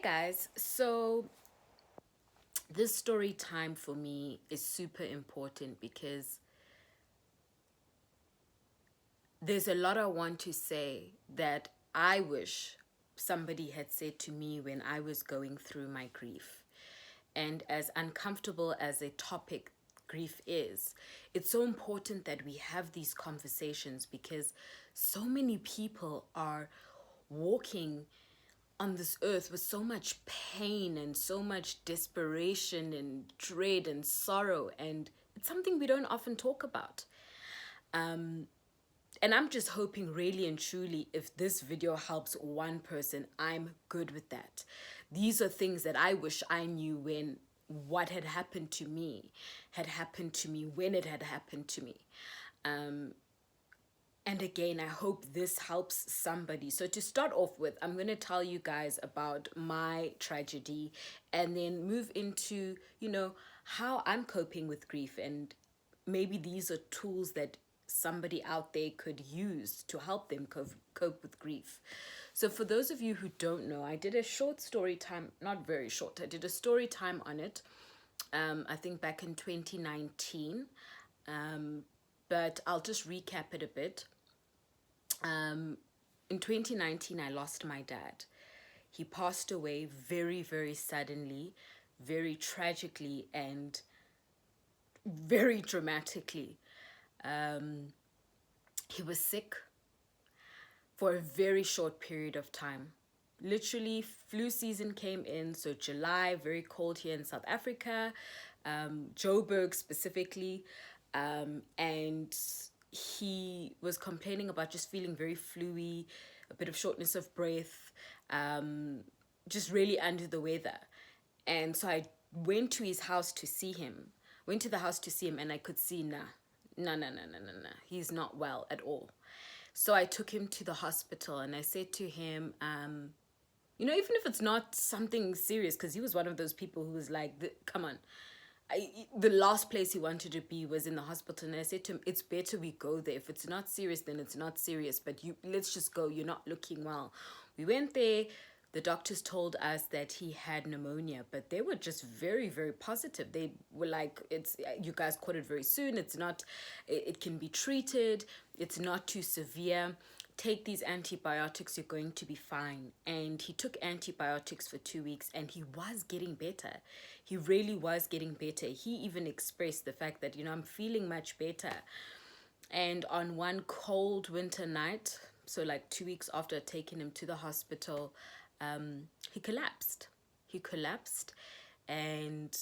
Guys, so this story time for me is super important because there's a lot I want to say that I wish somebody had said to me when I was going through my grief. And as uncomfortable as a topic grief is, it's so important that we have these conversations because so many people are walking on this earth with so much pain and so much desperation and dread and sorrow, and it's something we don't often talk about. And I'm just hoping really and truly, if this video helps one person, I'm good with that. These are things that I wish I knew when what had happened to me had happened to me when it had happened to me. And again, I hope this helps somebody. So to start off with, I'm going to tell you guys about my tragedy and then move into, how I'm coping with grief. And maybe these are tools that somebody out there could use to help them cope with grief. So for those of you who don't know, I did a short story time, not very short, I did a story time on it, I think back in 2019. But I'll just recap it a bit. In 2019, I lost my dad. He passed away very, very suddenly, very tragically, and very dramatically. He was sick for a very short period of time. Literally, flu season came in, so July, very cold here in South Africa, Joburg specifically, and he was complaining about just feeling very fluey, a bit of shortness of breath, just really under the weather. And so I went to his house to see him, went to the house to see him, and I could see, nah, he's not well at all. So I took him to the hospital and I said to him, even if it's not something serious, because he was one of those people who was like, come on. The last place he wanted to be was in the hospital, and I said to him, it's better we go there. If it's not serious, then it's not serious, but let's just go. You're not looking well. We went there. The doctors told us that he had pneumonia, but they were just very, very positive. They were like, you guys caught it very soon. It's not, it can be treated. It's not too severe. Take these antibiotics, you're going to be fine. And he took antibiotics for 2 weeks and he was getting better. He really was getting better. He even expressed the fact that, I'm feeling much better. And on one cold winter night, so like 2 weeks after taking him to the hospital, he collapsed. He collapsed, and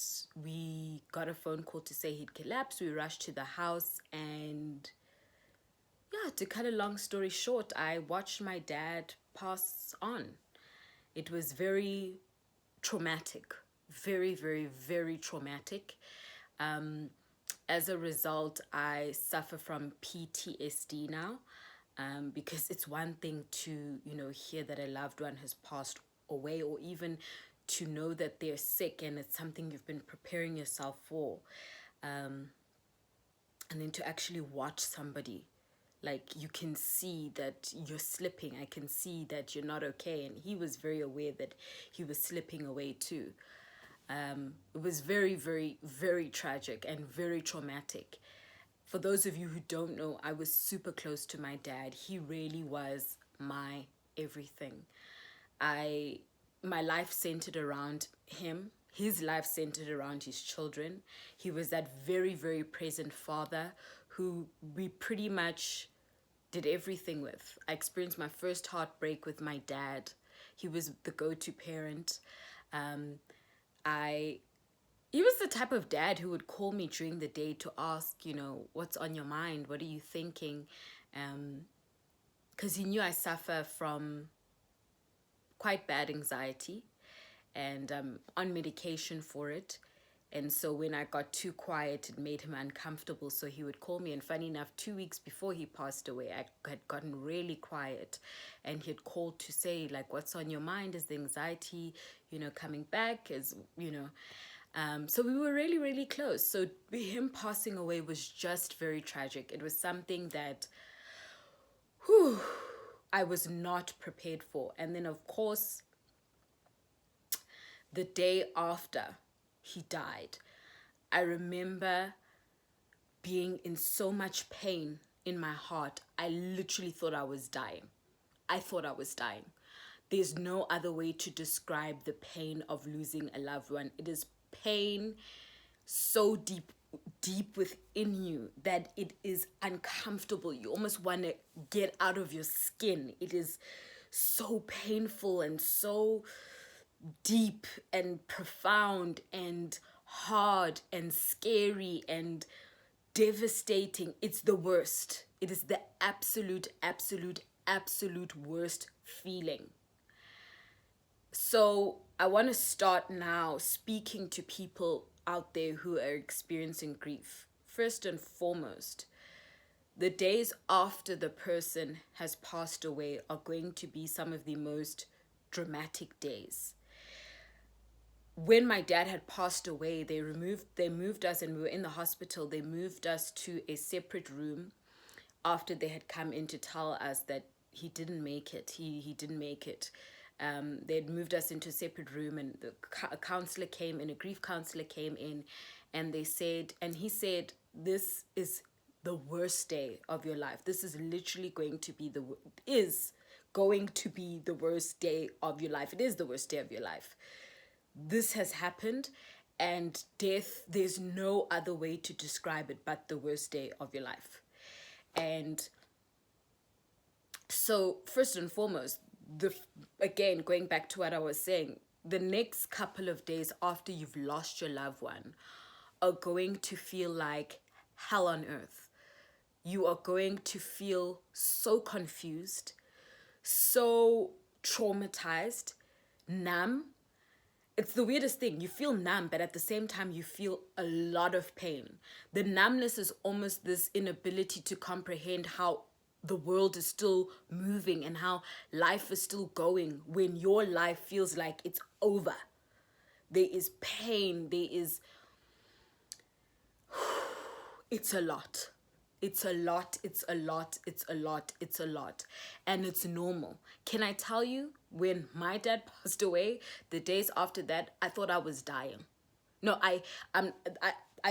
we got a phone call to say he'd collapsed. We rushed to the house, and yeah, to cut a long story short, I watched my dad pass on. It was very traumatic, very, very, very traumatic. As a result, I suffer from PTSD now, because it's one thing to, hear that a loved one has passed away, or even to know that they're sick and it's something you've been preparing yourself for. And then to actually watch somebody, like, you can see that you're slipping. I can see that you're not okay. And he was very aware that he was slipping away too. It was very, very, very tragic and very traumatic. For those of you who don't know, I was super close to my dad. He really was my everything. My life centered around him. His life centered around his children. He was that very, very present father who we pretty much did everything with. I experienced my first heartbreak with my dad. He was the go-to parent. He was the type of dad who would call me during the day to ask, what's on your mind? What are you thinking? Because he knew I suffer from quite bad anxiety, and I'm on medication for it. And so when I got too quiet, it made him uncomfortable. So he would call me. And funny enough, 2 weeks before he passed away, I had gotten really quiet. And he had called to say, like, what's on your mind? Is the anxiety, coming back? So we were really, really close. So him passing away was just very tragic. It was something that, I was not prepared for. And then, of course, the day after he died, I remember being in so much pain in my heart. I literally thought I was dying. I thought I was dying. There's no other way to describe the pain of losing a loved one. It is pain so deep within you that it is uncomfortable. You almost want to get out of your skin. It is so painful and so deep and profound and hard and scary and devastating. It's the worst. It is the absolute worst feeling. So I want to start now speaking to people out there who are experiencing grief. First and foremost, the days after the person has passed away are going to be some of the most dramatic days. When my dad had passed away, they moved us, and we were in the hospital. They moved us to a separate room after they had come in to tell us that he didn't make it. He didn't make it. They had moved us into a separate room, and a counselor came in, a grief counselor came in, and he said, this is the worst day of your life. This is literally going to be the worst day of your life. It is the worst day of your life. This has happened, and death, there's no other way to describe it but the worst day of your life. And so first and foremost, again, going back to what I was saying, the next couple of days after you've lost your loved one are going to feel like hell on earth. You are going to feel so confused, so traumatized, numb. It's the weirdest thing. You feel numb, but at the same time, you feel a lot of pain. The numbness is almost this inability to comprehend how the world is still moving and how life is still going when your life feels like it's over. There is pain. It's a lot. It's a lot. And it's normal. Can I tell you, when my dad passed away, the days after that, I thought I was dying. No, I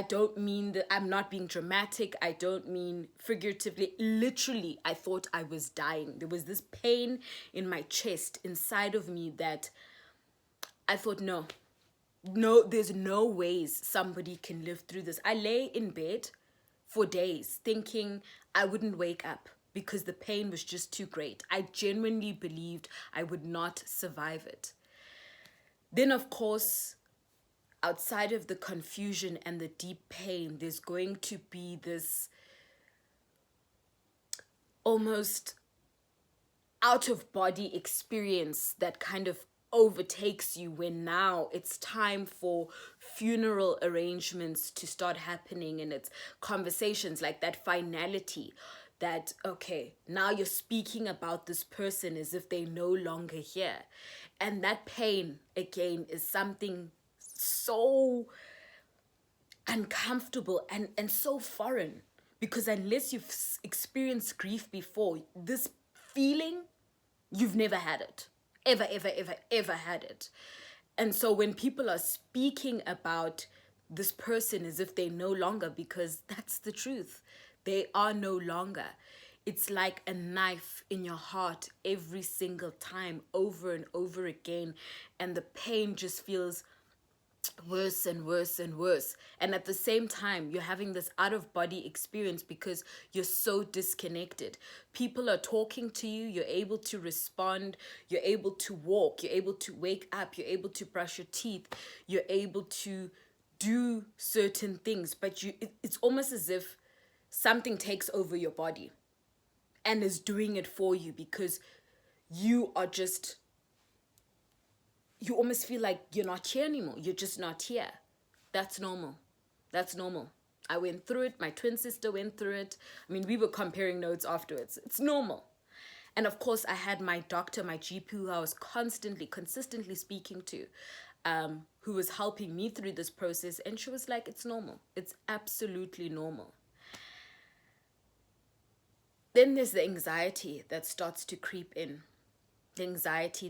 don't mean that. I'm not being dramatic. I don't mean figuratively. Literally, I thought I was dying. There was this pain in my chest, inside of me, that I thought, no, there's no ways somebody can live through this. I lay in bed for days thinking I wouldn't wake up because the pain was just too great. I genuinely believed I would not survive it. Then, of course, outside of the confusion and the deep pain, there's going to be this almost out-of-body experience that kind of overtakes you when now it's time for funeral arrangements to start happening, and it's conversations like that finality that, okay, now you're speaking about this person as if they're no longer here. And that pain, again, is something so uncomfortable and so foreign, because unless you've experienced grief before, this feeling, you've never had it. Ever had it. And so when people are speaking about this person as if they're no longer, because that's the truth, they are no longer. It's like a knife in your heart every single time, over and over again. And the pain just feels worse and worse and worse. And at the same time, you're having this out-of-body experience because you're so disconnected. People are talking to you, you're able to respond, you're able to walk, you're able to wake up, you're able to brush your teeth, you're able to do certain things, but it's almost as if something takes over your body and is doing it for you, because you almost feel like you're not here anymore. You're just not here. That's normal. I went through it. My twin sister went through it. I mean, we were comparing notes afterwards. It's normal. And of course, I had my doctor, my GP, who I was consistently speaking to, who was helping me through this process. And she was like, it's normal. It's absolutely normal. Then there's the anxiety that starts to creep in. The anxiety.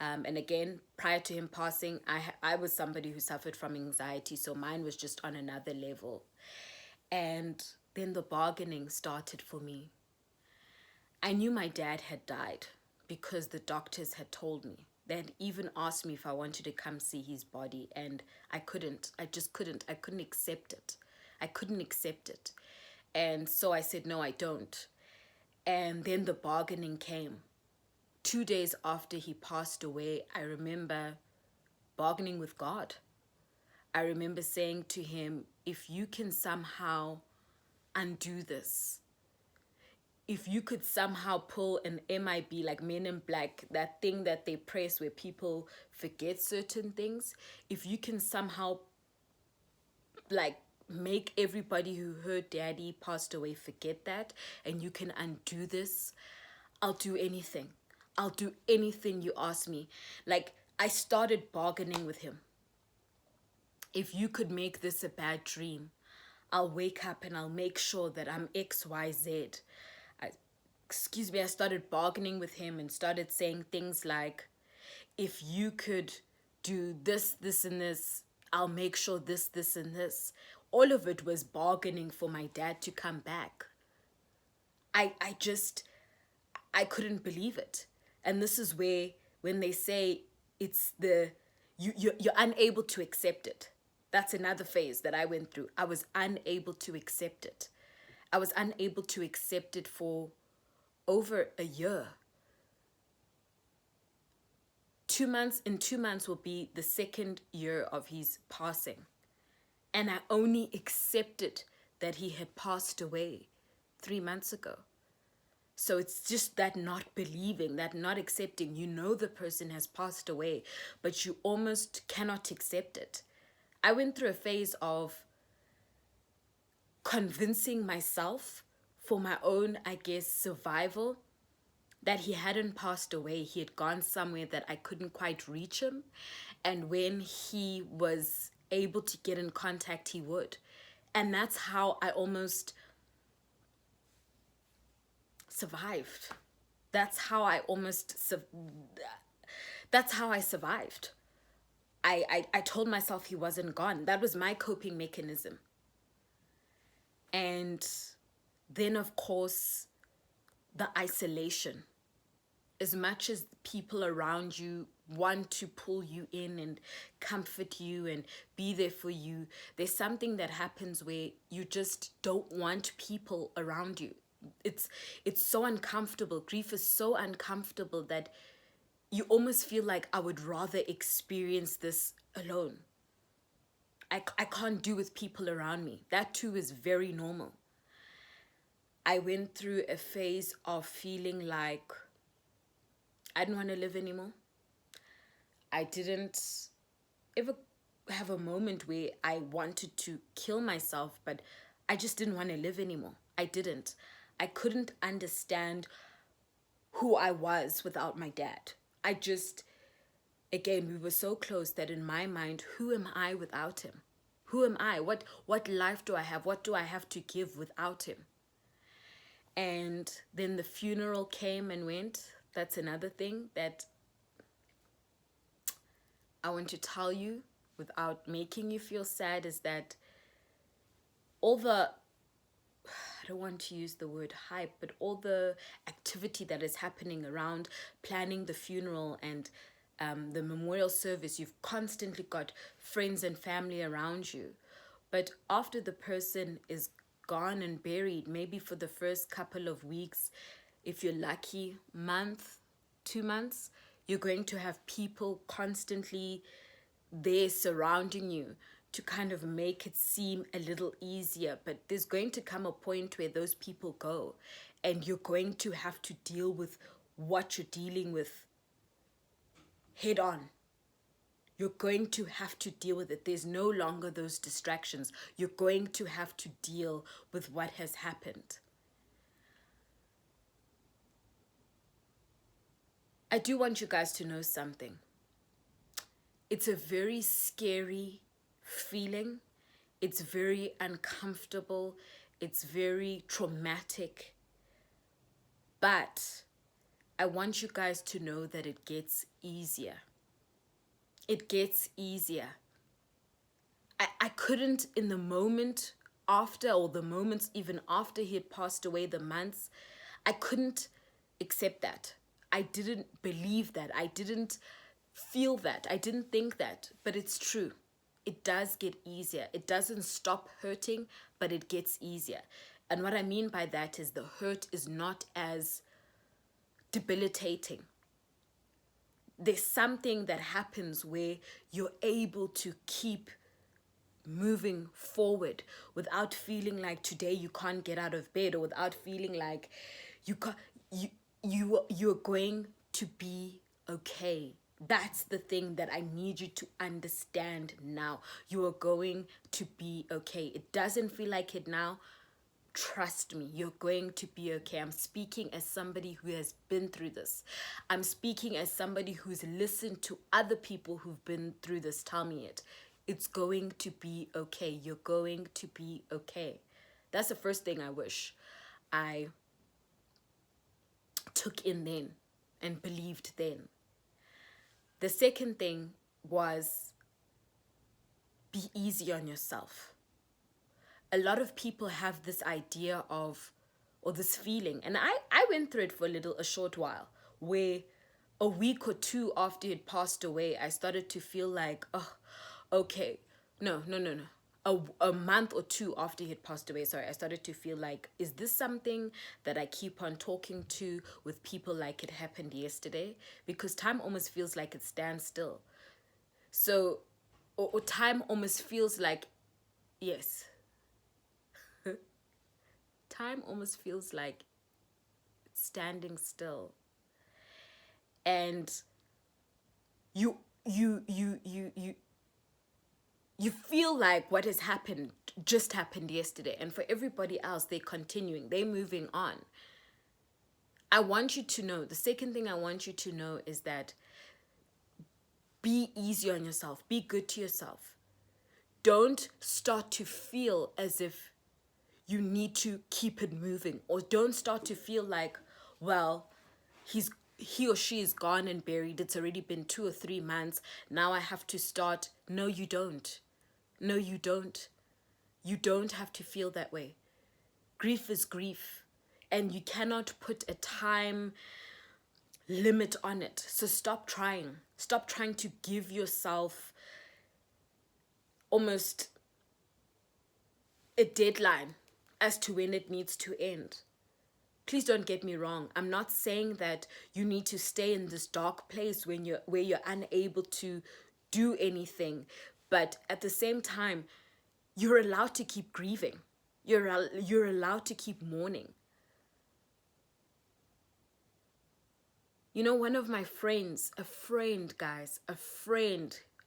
And again, prior to him passing, I was somebody who suffered from anxiety, so mine was just on another level. And then the bargaining started for me. I knew my dad had died because the doctors had told me. They had even asked me if I wanted to come see his body, and I couldn't. I just couldn't. I couldn't accept it. I couldn't accept it. And so I said, no, I don't. And then the bargaining came. 2 days after he passed away, I remember bargaining with God. I remember saying to him, if you can somehow undo this, if you could somehow pull an MIB, like Men in Black, that thing that they press where people forget certain things, if you can somehow like make everybody who heard Daddy passed away forget that, and you can undo this, I'll do anything. I'll do anything you ask me. Like, I started bargaining with him. If you could make this a bad dream, I'll wake up and I'll make sure that I'm XYZ. I started bargaining with him and started saying things like, if you could do this, this, and this, I'll make sure this, and this. All of it was bargaining for my dad to come back. I couldn't believe it. And this is where, when they say it's you're unable to accept it. That's another phase that I went through. I was unable to accept it. I was unable to accept it for over a year. 2 months, in 2 months will be the second year of his passing. And I only accepted that he had passed away 3 months ago. So it's just that not believing, that not accepting. You know the person has passed away, but you almost cannot accept it. I went through a phase of convincing myself for my own, I guess, survival, that he hadn't passed away. He had gone somewhere that I couldn't quite reach him. And when he was able to get in contact, he would. And that's how I almost survived. That's how I survived. I told myself he wasn't gone. That was my coping mechanism. And then, of course, the isolation. As much as people around you want to pull you in and comfort you and be there for you, there's something that happens where you just don't want people around you. It's so uncomfortable. Grief is so uncomfortable that you almost feel like, I would rather experience this alone. I can't do with people around me. That too is very normal. I went through a phase of feeling like I didn't want to live anymore. I didn't ever have a moment where I wanted to kill myself, but I just didn't want to live anymore. I didn't. I couldn't understand who I was without my dad. Again, we were so close that in my mind, who am I without him? Who am I? What life do I have? What do I have to give without him? And then the funeral came and went. That's another thing that I want to tell you without making you feel sad, is that all the, I don't want to use the word hype, but all the activity that is happening around planning the funeral and the memorial service, you've constantly got friends and family around you. But after the person is gone and buried, maybe for the first couple of weeks, if you're lucky, month, 2 months, you're going to have people constantly there surrounding you to kind of make it seem a little easier. But there's going to come a point where those people go, and you're going to have to deal with what you're dealing with head on. You're going to have to deal with it. There's no longer those distractions. You're going to have to deal with what has happened. I do want you guys to know something. It's a very scary feeling. It's very uncomfortable. It's very traumatic. But I want you guys to know that it gets easier. It gets easier. I couldn't, in the moment after, or the moments even after he had passed away, the months, I couldn't accept that. I didn't believe that. I didn't feel that. I didn't think that. But it's true. It does get easier. It doesn't stop hurting, but it gets easier. And what I mean by that is the hurt is not as debilitating. There's something that happens where you're able to keep moving forward without feeling like today you can't get out of bed, or without feeling like you're going to be okay. That's the thing that I need you to understand now. You are going to be okay. It doesn't feel like it now. Trust me, you're going to be okay. I'm speaking as somebody who has been through this. I'm speaking as somebody who's listened to other people who've been through this tell me it. It's going to be okay. You're going to be okay. That's the first thing I wish I took in then and believed then. The second thing was be easy on yourself. A lot of people have this idea of, or this feeling, and I went through it for a short while, where a week or two after he had passed away, I started to feel like, oh, okay, no. A month or two after he had passed away, I started to feel like, is this something that I keep on talking to with people like it happened yesterday? Because time almost feels like it stands still. So, or time almost feels like, yes, time almost feels like it's standing still. And you feel like what has happened just happened yesterday. And for everybody else, they're continuing, they're moving on. I want you to know, the second thing I want you to know is that be easy on yourself. Be good to yourself. Don't start to feel as if you need to keep it moving, or don't start to feel like, well, he or she is gone and buried. It's already been 2 or 3 months. Now I have to start. No, you don't. No, you don't. You don't have to feel that way. Grief is grief, and you cannot put a time limit on it. So stop trying. Stop trying to give yourself almost a deadline as to when it needs to end. Please don't get me wrong. I'm not saying that you need to stay in this dark place where you're unable to do anything. But at the same time, you're allowed to keep grieving. You're allowed to keep mourning. You know, one of my friends, a friend,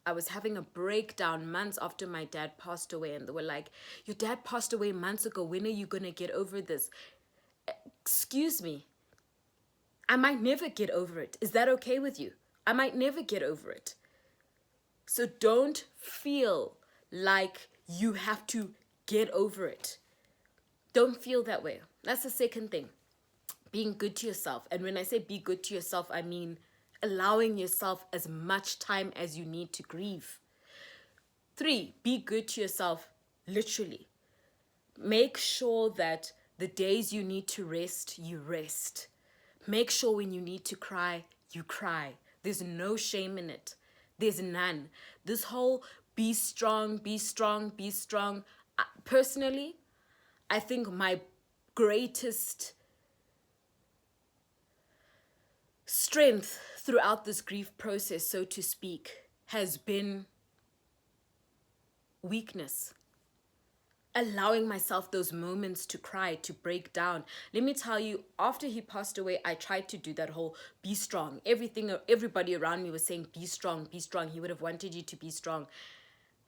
I was having a breakdown months after my dad passed away, and they were like, your dad passed away months ago. When are you going to get over this? Excuse me. I might never get over it. Is that okay with you? I might never get over it. So don't feel like you have to get over it. Don't feel that way. That's the second thing. Being good to yourself. And when I say be good to yourself, I mean allowing yourself as much time as you need to grieve. 3, be good to yourself, literally. Make sure that the days you need to rest, you rest. Make sure when you need to cry, you cry. There's no shame in it. There's none. This whole be strong, be strong, be strong. Personally, I think my greatest strength throughout this grief process, so to speak, has been weakness. Allowing myself those moments to cry, to break down. Let me tell you, after he passed away, I tried to do that whole be strong. Everybody around me was saying, be strong, be strong. He would have wanted you to be strong.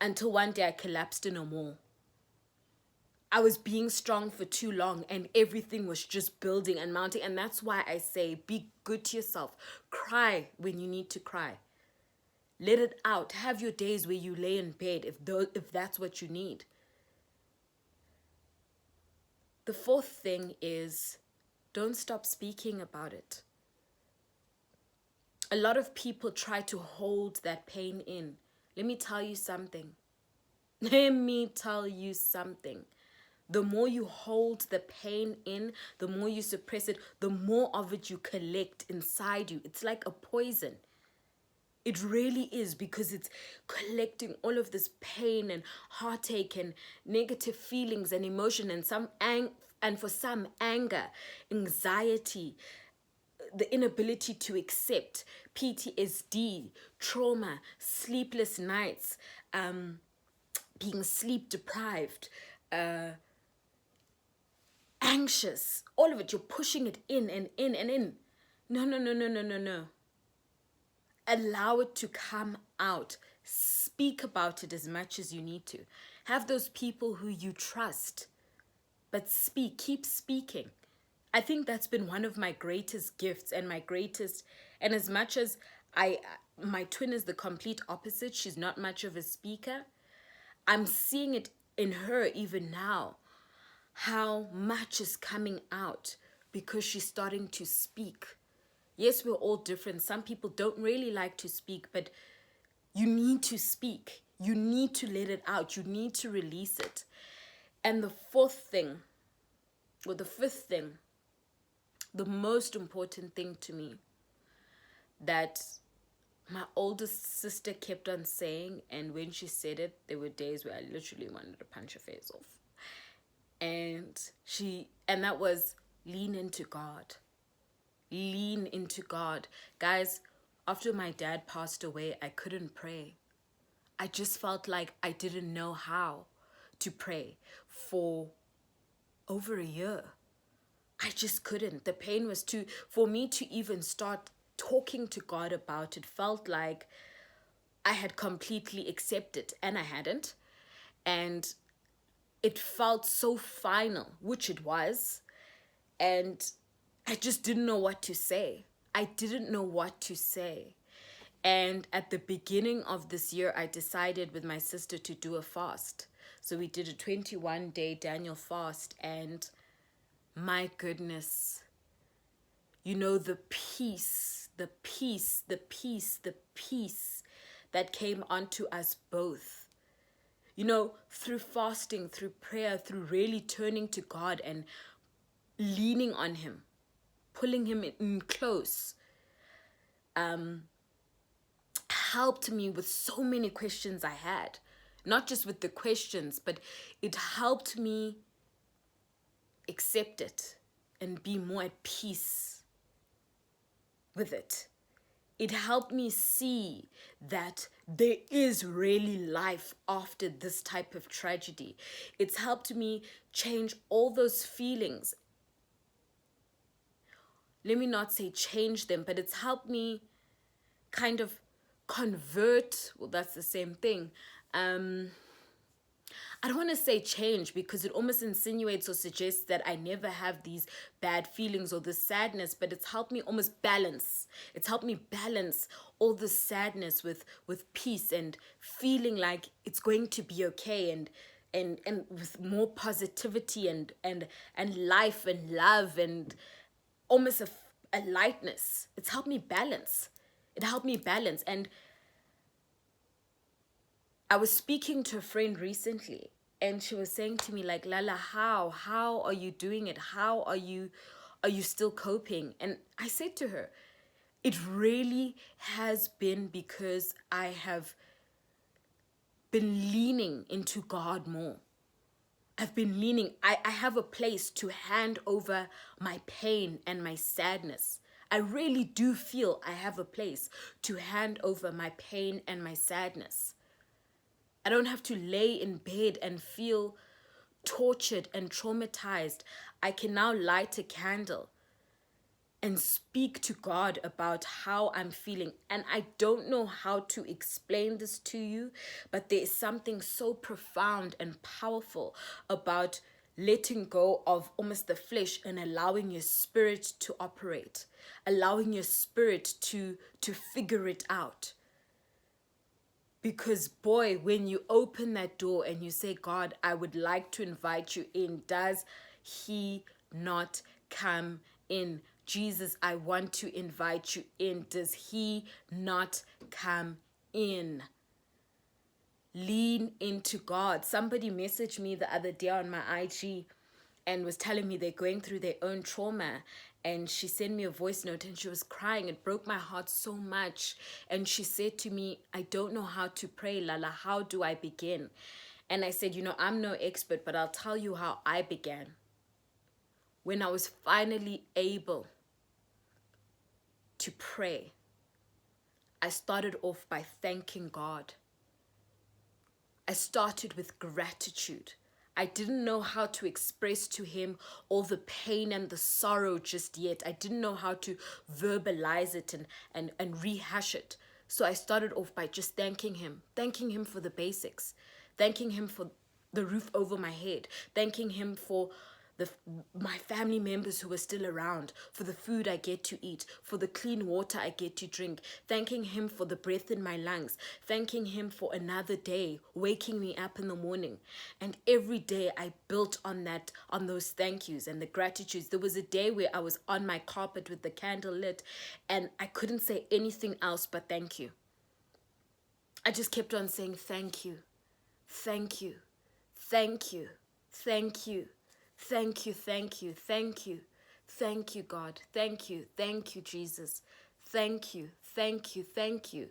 Until one day I collapsed in a mall. I was being strong for too long, and everything was just building and mounting. And that's why I say, be good to yourself. Cry when you need to cry. Let it out. Have your days where you lay in bed if that's what you need. The fourth thing is, don't stop speaking about it. A lot of people try to hold that pain in. Let me tell you something. Let me tell you something. The more you hold the pain in, the more you suppress it, the more of it you collect inside you. It's like a poison. It really is, because it's collecting all of this pain and heartache and negative feelings and emotion, and and for some, anger, anxiety, the inability to accept, PTSD, trauma, sleepless nights, being sleep deprived, anxious, all of it. You're pushing it in and in and in. No, no, no, no, no, no, no. Allow it to come out. Speak about it as much as you need to. Have those people who you trust, but speak, keep speaking. I think that's been one of my greatest gifts and and as much as my twin is the complete opposite, she's not much of a speaker, I'm seeing it in her even now, how much is coming out because she's starting to speak. Yes, we're all different. Some people don't really like to speak, but you need to speak. You need to let it out. You need to release it. And the fifth thing, the most important thing to me that my oldest sister kept on saying, and when she said it, there were days where I literally wanted to punch her face off. And that was lean into God. Lean into God. Guys, after my dad passed away, I couldn't pray. I just felt like I didn't know how to pray for over a year. I just couldn't. The pain was for me to even start talking to God about it felt like I had completely accepted, and I hadn't. And it felt so final, which it was. And I just didn't know what to say. I didn't know what to say. And at the beginning of this year, I decided with my sister to do a fast. So we did a 21-day Daniel fast, and my goodness, the peace that came onto us both. Through fasting, through prayer, through really turning to God and leaning on him, pulling him in close, helped me with so many questions I had. Not just with the questions, but it helped me accept it and be more at peace with it. It helped me see that there is really life after this type of tragedy. It's helped me change all those feelings. Let me not say change them, but it's helped me kind of convert. Well, that's the same thing. I don't want to say change, because it almost insinuates or suggests that I never have these bad feelings or this sadness, but it's helped me almost balance. It's helped me balance all the sadness with peace and feeling like it's going to be okay, and with more positivity and life and love and almost a lightness. It's helped me balance. It helped me balance. And I was speaking to a friend recently, and she was saying to me, like, Lala, how are you doing it? How are you still coping? And I said to her, it really has been because I have been leaning into God more. I've been leaning. I have a place to hand over my pain and my sadness. I really do feel I have a place to hand over my pain and my sadness. I don't have to lay in bed and feel tortured and traumatized. I can now light a candle and speak to God about how I'm feeling. And I don't know how to explain this to you, but there is something so profound and powerful about letting go of almost the flesh and allowing your spirit to operate, allowing your spirit to figure it out. Because boy, when you open that door and you say, God, I would like to invite you in, does he not come in? Jesus, I want to invite you in. Does he not come in? Lean into God. Somebody messaged me the other day on my IG and was telling me they're going through their own trauma. And she sent me a voice note and she was crying. It broke my heart so much. And she said to me, I don't know how to pray, Lala. How do I begin? And I said, I'm no expert, but I'll tell you how I began. When I was finally able to pray, I started off by thanking God. I started with gratitude. I didn't know how to express to him all the pain and the sorrow just yet. I didn't know how to verbalize it and rehash it. So I started off by just thanking him for the basics, thanking him for the roof over my head, thanking him for my family members who are still around, for the food I get to eat, for the clean water I get to drink, thanking him for the breath in my lungs, thanking him for another day, waking me up in the morning. And every day I built on those thank yous and the gratitudes. There was a day where I was on my carpet with the candle lit and I couldn't say anything else but thank you. I just kept on saying thank you, thank you, thank you, thank you. Thank you, thank you, thank you. Thank you, God. Thank you, Jesus. Thank you, thank you, thank you.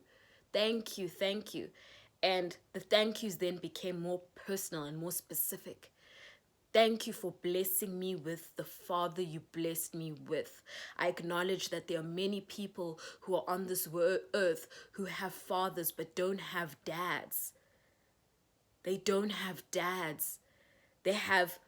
Thank you, thank you. And the thank yous then became more personal and more specific. Thank you for blessing me with the father you blessed me with. I acknowledge that there are many people who are on this earth who have fathers but don't have dads. They don't have dads. They have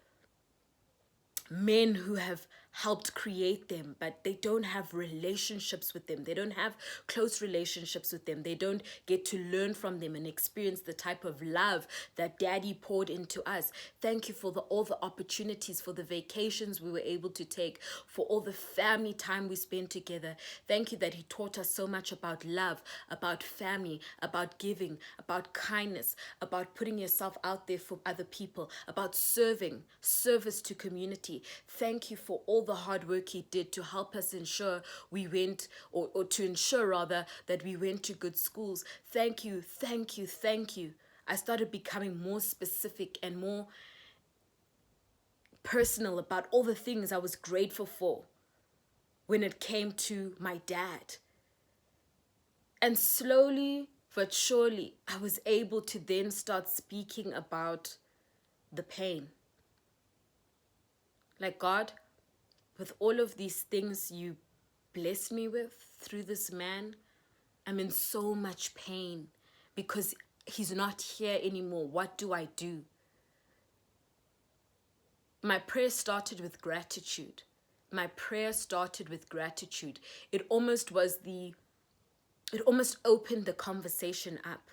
men who have helped create them, but they don't have relationships with them. They don't have close relationships with them. They don't get to learn from them and experience the type of love that daddy poured into us. Thank you for all the opportunities, for the vacations we were able to take, for all the family time we spent together. Thank you that he taught us so much about love, about family, about giving, about kindness, about putting yourself out there for other people, about service to community. Thank you for all the hard work he did to help us ensure we went, or to ensure rather, that we went to good schools. Thank you, thank you, thank you. I started becoming more specific and more personal about all the things I was grateful for when it came to my dad. And slowly but surely, I was able to then start speaking about the pain. Like, God, with all of these things you blessed me with through this man, I'm in so much pain because he's not here anymore. What do I do? My prayer started with gratitude. My prayer started with gratitude. It almost opened the conversation up.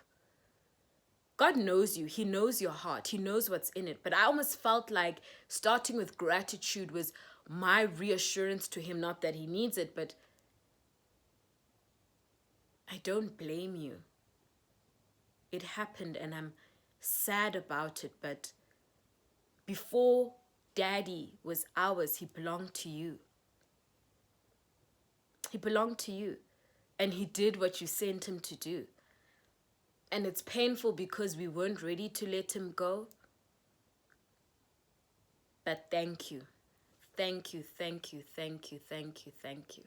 God knows you. He knows your heart. He knows what's in it. But I almost felt like starting with gratitude was my reassurance to him, not that he needs it, but I don't blame you. It happened and I'm sad about it, but before daddy was ours, he belonged to you. He belonged to you and he did what you sent him to do. And it's painful because we weren't ready to let him go. But thank you. Thank you, thank you, thank you, thank you, thank you.